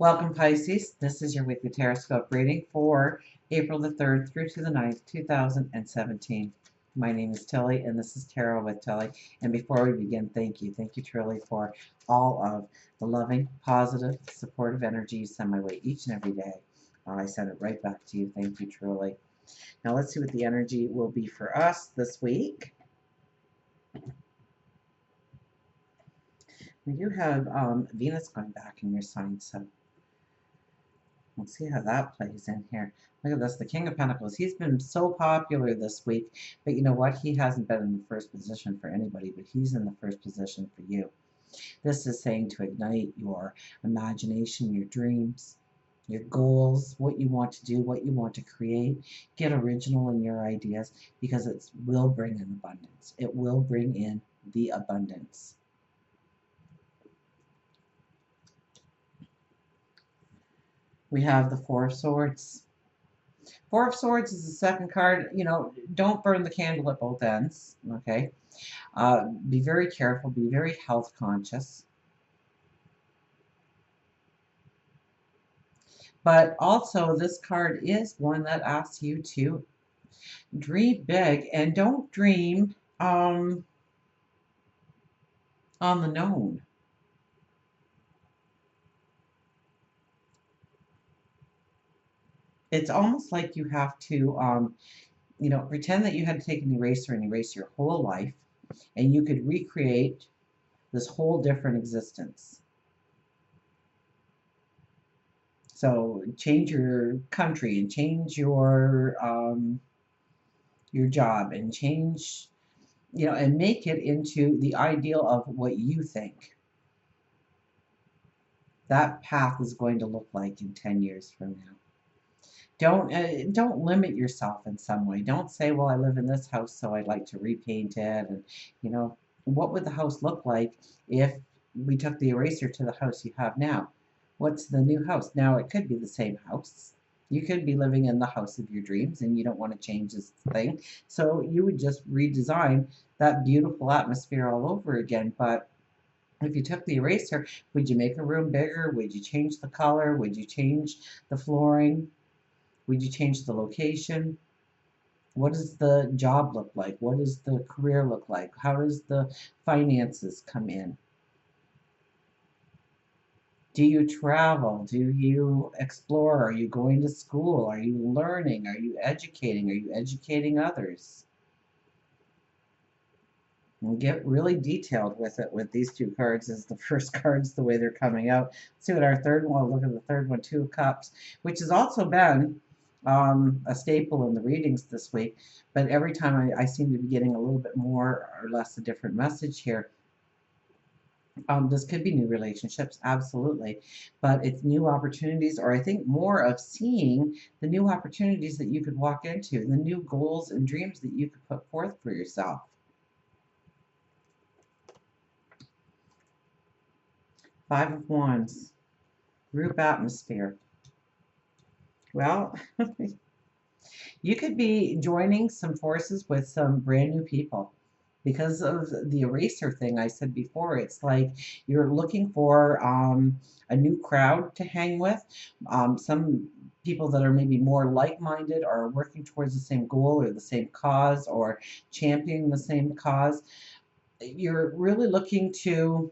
Welcome, Pisces. This is your weekly Tarot reading for April the 3rd through to the 9th, 2017. My name is Tilly, and this is Tarot with Tilly. And before we begin, thank you. Thank you truly for all of the loving, positive, supportive energy you send my way each and every day. I send it right back to you. Thank you truly. Now let's see what the energy will be for us this week. We do have Venus going back in your sign, so we'll see how that plays in here. Look at this, the King of Pentacles. He's been so popular this week, but you know what? He hasn't been in the first position for anybody, but he's in the first position for you. This is saying to ignite your imagination, your dreams, your goals, what you want to do, what you want to create. Get original in your ideas because it will bring in abundance. It will bring in the abundance. We have the Four of Swords. Four of Swords is the second card. You know, don't burn the candle at both ends, okay? Be very careful. Be very health conscious. But also, this card is one that asks you to dream big and don't dream on the known. It's almost like you have to, pretend that you had to take an eraser and erase your whole life, and you could recreate this whole different existence. So change your country and change your job and change, and make it into the ideal of what you think that path is going to look like in 10 years from now. Don't limit yourself in some way. Don't say, well, I live in this house, so I'd like to repaint it. And, what would the house look like if we took the eraser to the house you have now? What's the new house? Now, it could be the same house. You could be living in the house of your dreams and you don't want to change this thing. So you would just redesign that beautiful atmosphere all over again. But if you took the eraser, would you make a room bigger? Would you change the color? Would you change the flooring? Would you change the location? What does the job look like? What does the career look like? How does the finances come in? Do you travel? Do you explore? Are you going to school? Are you learning? Are you educating? Are you educating others? And get really detailed with it with these two cards as the first cards, the way they're coming out. Let's see what our third one, look at the third one, Two of Cups, which has also been a staple in the readings this week. But every time I seem to be getting a little bit more or less a different message here. This could be new relationships, absolutely, but it's new opportunities, or I think more of seeing the new opportunities that you could walk into, the new goals and dreams that you could put forth for yourself. Five of Wands, group atmosphere. Well, you could be joining some forces with some brand new people. Because of the eraser thing I said before, it's like you're looking for a new crowd to hang with. Some people that are maybe more like-minded or working towards the same goal or the same cause or championing the same cause. You're really looking to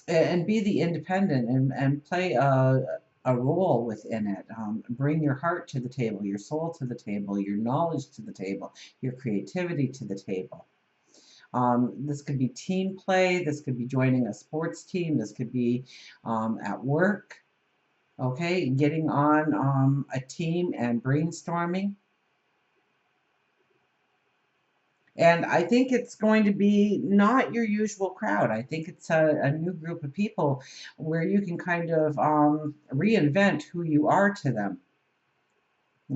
and be the independent and play a role within it. Bring your heart to the table, your soul to the table, your knowledge to the table, your creativity to the table. This could be team play. This could be joining a sports team. This could be at work. Okay, getting on a team and brainstorming. And I think it's going to be not your usual crowd. I think it's a new group of people where you can kind of reinvent who you are to them.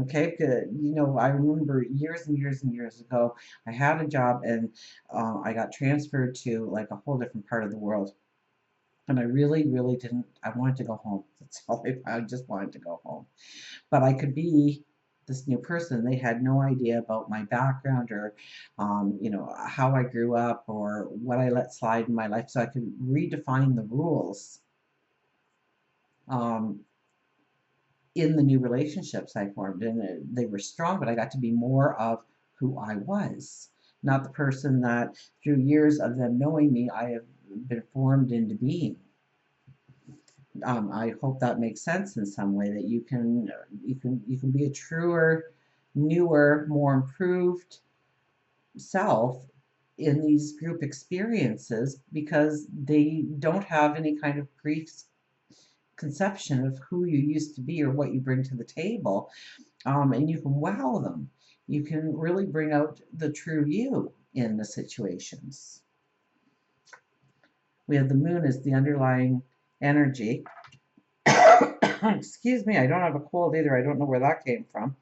Okay, I remember years and years and years ago, I had a job and I got transferred to like a whole different part of the world. And I really, really didn't, I wanted to go home. That's all I just wanted to go home. But I could be this new person. They had no idea about my background or, how I grew up or what I let slide in my life. So I could redefine the rules um, in the new relationships I formed. And they were strong, but I got to be more of who I was, not the person that through years of them knowing me, I have been formed into being. I hope that makes sense in some way, that you can be a truer, newer, more improved self in these group experiences because they don't have any kind of preconception of who you used to be or what you bring to the table. And you can wow them. You can really bring out the true you in the situations. We have the moon as the underlying energy. Excuse me, I don't have a cold either. I don't know where that came from.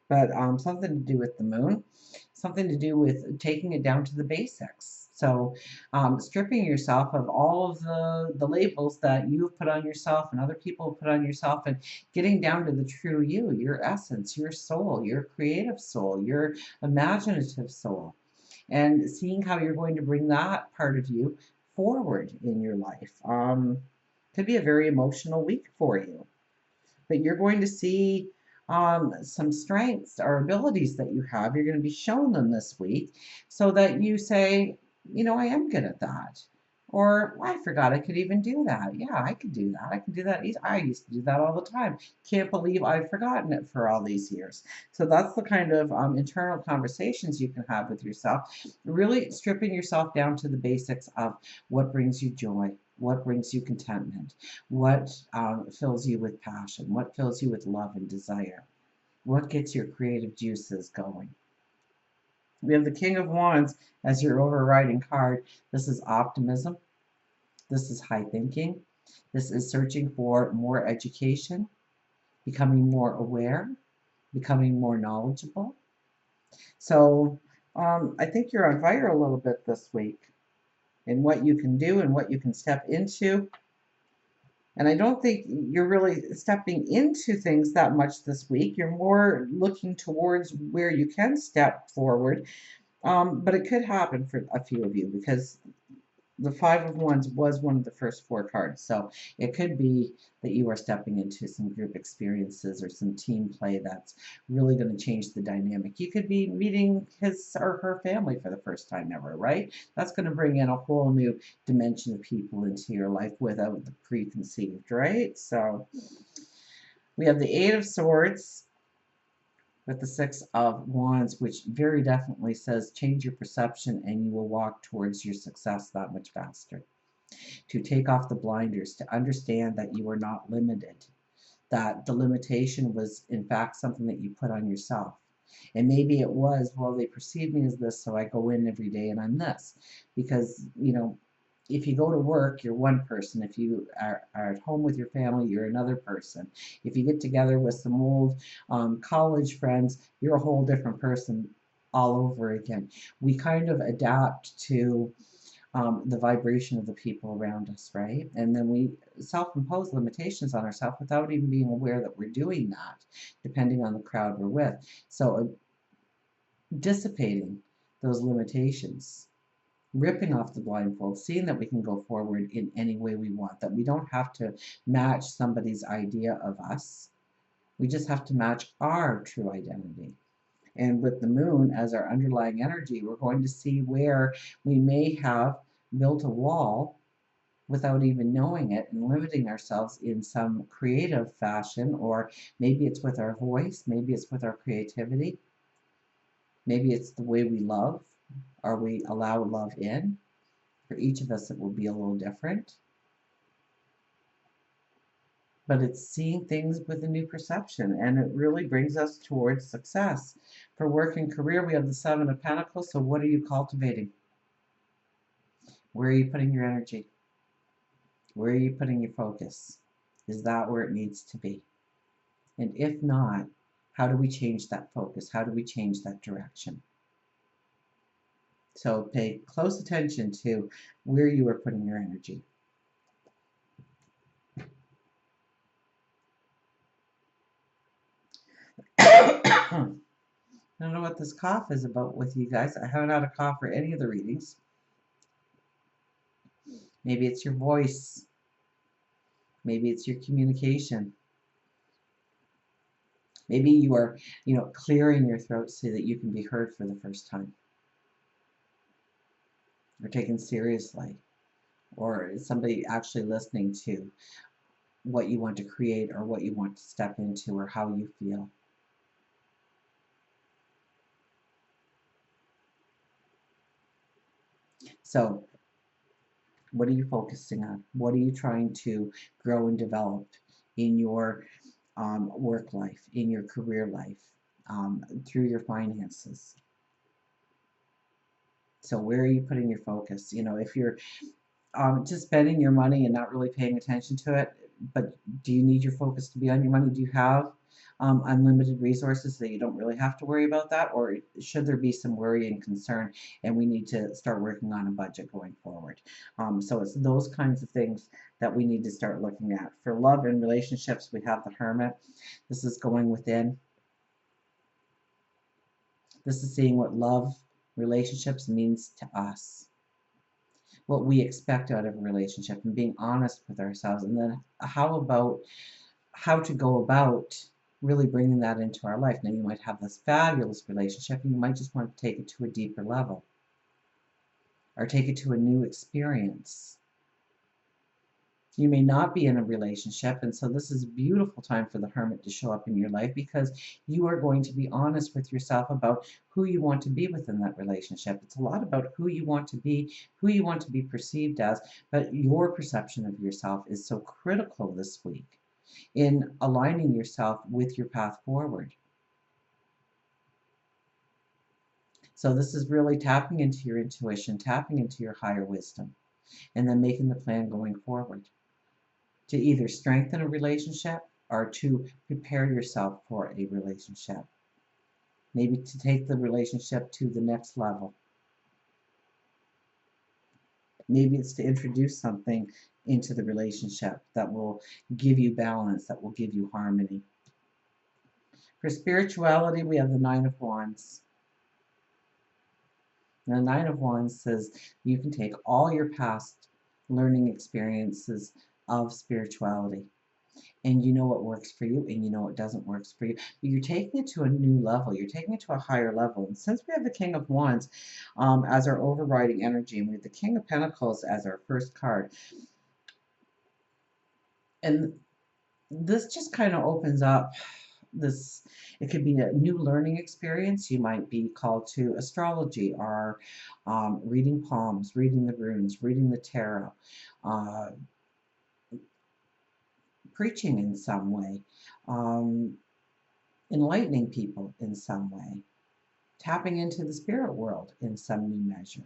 But something to do with the moon, something to do with taking it down to the basics. So stripping yourself of all of the labels that you've put on yourself and other people have put on yourself, and getting down to the true you, your essence, your soul, your creative soul, your imaginative soul, and seeing how you're going to bring that part of you forward in your life. Could be a very emotional week for you, but you're going to see some strengths or abilities that you have. You're going to be shown them this week so that you say, I am good at that. Or, well, I forgot I could even do that. Yeah, I could do that. I can do that. I used to do that all the time. Can't believe I've forgotten it for all these years. So that's the kind of internal conversations you can have with yourself, really stripping yourself down to the basics of what brings you joy, what brings you contentment, what fills you with passion, what fills you with love and desire, what gets your creative juices going. We have the King of Wands as your overriding card. This is optimism. This is high thinking. This is searching for more education, becoming more aware, becoming more knowledgeable. So I think you're on fire a little bit this week in what you can do and what you can step into. And I don't think you're really stepping into things that much this week. You're more looking towards where you can step forward. But it could happen for a few of you because the Five of Wands was one of the first four cards. So it could be that you are stepping into some group experiences or some team play that's really going to change the dynamic. You could be meeting his or her family for the first time ever, right? That's going to bring in a whole new dimension of people into your life without the preconceived, right? So we have the Eight of Swords with the Six of Wands, which very definitely says change your perception and you will walk towards your success that much faster. To take off the blinders, to understand that you are not limited, that the limitation was in fact something that you put on yourself. And maybe it was, well, they perceive me as this, so I go in every day and I'm this. Because, if you go to work, you're one person. If you are at home with your family, you're another person. If you get together with some old college friends, you're a whole different person all over again. We kind of adapt to the vibration of the people around us, right? And then we self-impose limitations on ourselves without even being aware that we're doing that, depending on the crowd we're with. So dissipating those limitations, ripping off the blindfold, seeing that we can go forward in any way we want, that we don't have to match somebody's idea of us. We just have to match our true identity. And with the moon as our underlying energy, we're going to see where we may have built a wall without even knowing it and limiting ourselves in some creative fashion, or maybe it's with our voice, maybe it's with our creativity, maybe it's the way we love, or we allow love in. For each of us, it will be a little different. But it's seeing things with a new perception, and it really brings us towards success. For work and career, we have the Seven of Pentacles. So what are you cultivating? Where are you putting your energy? Where are you putting your focus? Is that where it needs to be? And if not, how do we change that focus? How do we change that direction? So pay close attention to where you are putting your energy. I don't know what this cough is about with you guys. I haven't had a cough for any of the readings. Maybe it's your voice. Maybe it's your communication. Maybe you are, clearing your throat so that you can be heard for the first time, or taken seriously, or somebody actually listening to what you want to create or what you want to step into or how you feel. So, what are you focusing on? What are you trying to grow and develop in your work life, in your career life, through your finances? So, where are you putting your focus? If you're just spending your money and not really paying attention to it. But do you need your focus to be on your money? Do you have unlimited resources so you don't really have to worry about that? Or should there be some worry and concern and we need to start working on a budget going forward? So it's those kinds of things that we need to start looking at. For love and relationships, we have the Hermit. This is going within. This is seeing what love, relationships means to us, what we expect out of a relationship, and being honest with ourselves. And then how to go about really bringing that into our life. Now, you might have this fabulous relationship and you might just want to take it to a deeper level or take it to a new experience. You may not be in a relationship, and so this is a beautiful time for the Hermit to show up in your life, because you are going to be honest with yourself about who you want to be within that relationship. It's a lot about who you want to be, who you want to be perceived as, but your perception of yourself is so critical this week in aligning yourself with your path forward. So this is really tapping into your intuition, tapping into your higher wisdom, and then making the plan going forward to either strengthen a relationship or to prepare yourself for a relationship. Maybe to take the relationship to the next level. Maybe it's to introduce something into the relationship that will give you balance, that will give you harmony. For spirituality, we have the Nine of Wands. And the Nine of Wands says you can take all your past learning experiences of spirituality, and you know what works for you and you know what doesn't work for you, but you're taking it to a new level, you're taking it to a higher level. And since we have the King of Wands as our overriding energy, and we have the King of Pentacles as our first card, and this just kind of opens up this, it could be a new learning experience. You might be called to astrology or reading palms, reading the runes, reading the tarot, uh, preaching in some way, enlightening people in some way, tapping into the spirit world in some new measure.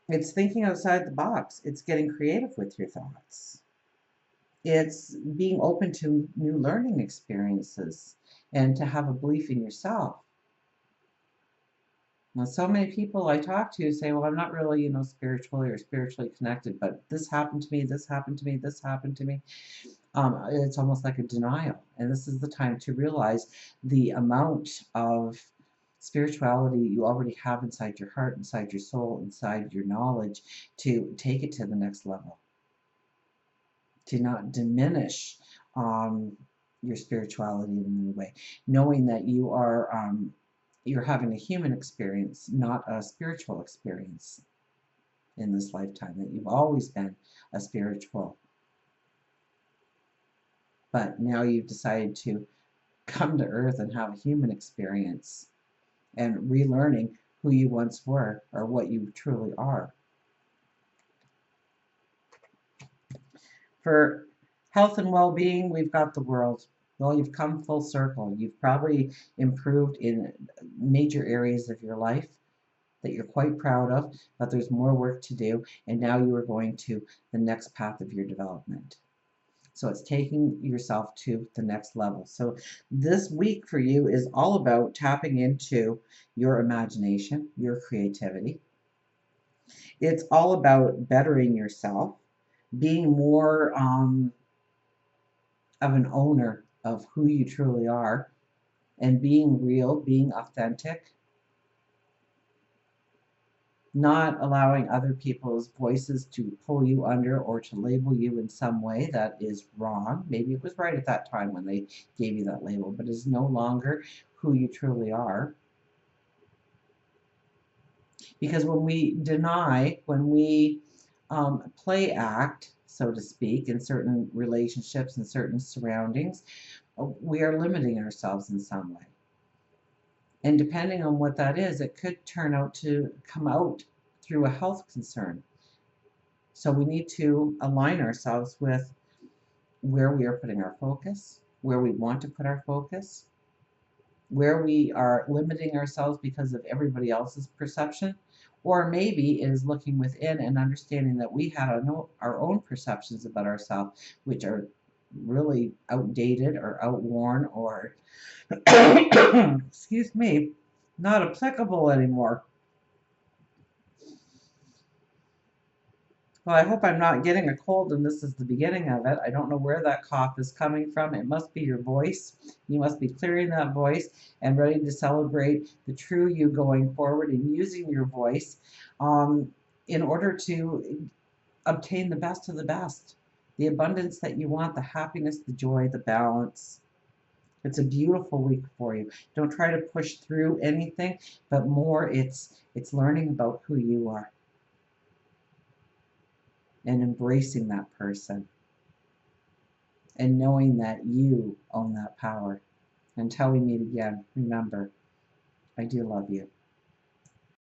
It's thinking outside the box. It's getting creative with your thoughts. It's being open to new learning experiences and to have a belief in yourself. Now, so many people I talk to say, well, I'm not really, spiritually or spiritually connected, but this happened to me, this happened to me, this happened to me. It's almost like a denial. And this is the time to realize the amount of spirituality you already have inside your heart, inside your soul, inside your knowledge, to take it to the next level, to not diminish your spirituality in any way, knowing that you're having a human experience, not a spiritual experience in this lifetime, that you've always been a spiritual, but now you've decided to come to earth and have a human experience and relearning who you once were or what you truly are. For health and well-being, we've got the World. Well, you've come full circle. You've probably improved in major areas of your life that you're quite proud of, but there's more work to do, and now you are going to the next path of your development. So it's taking yourself to the next level. So this week for you is all about tapping into your imagination, your creativity. It's all about bettering yourself, being more of an owner of who you truly are, and being real, being authentic, not allowing other people's voices to pull you under or to label you in some way that is wrong. Maybe it was right at that time when they gave you that label, but is no longer who you truly are. Because when we deny, when we play act, so to speak, in certain relationships and certain surroundings, we are limiting ourselves in some way. And depending on what that is, it could turn out to come out through a health concern. So we need to align ourselves with where we are putting our focus, where we want to put our focus, where we are limiting ourselves because of everybody else's perception, or maybe it is looking within and understanding that we had our own perceptions about ourselves, which are really outdated or outworn or, excuse me, not applicable anymore. Well, I hope I'm not getting a cold and this is the beginning of it. I don't know where that cough is coming from. It must be your voice. You must be clearing that voice and ready to celebrate the true you going forward and using your voice in order to obtain the best of the best, the abundance that you want, the happiness, the joy, the balance. It's a beautiful week for you. Don't try to push through anything, but more it's learning about who you are and embracing that person and knowing that you own that power. Until we meet again, remember, I do love you.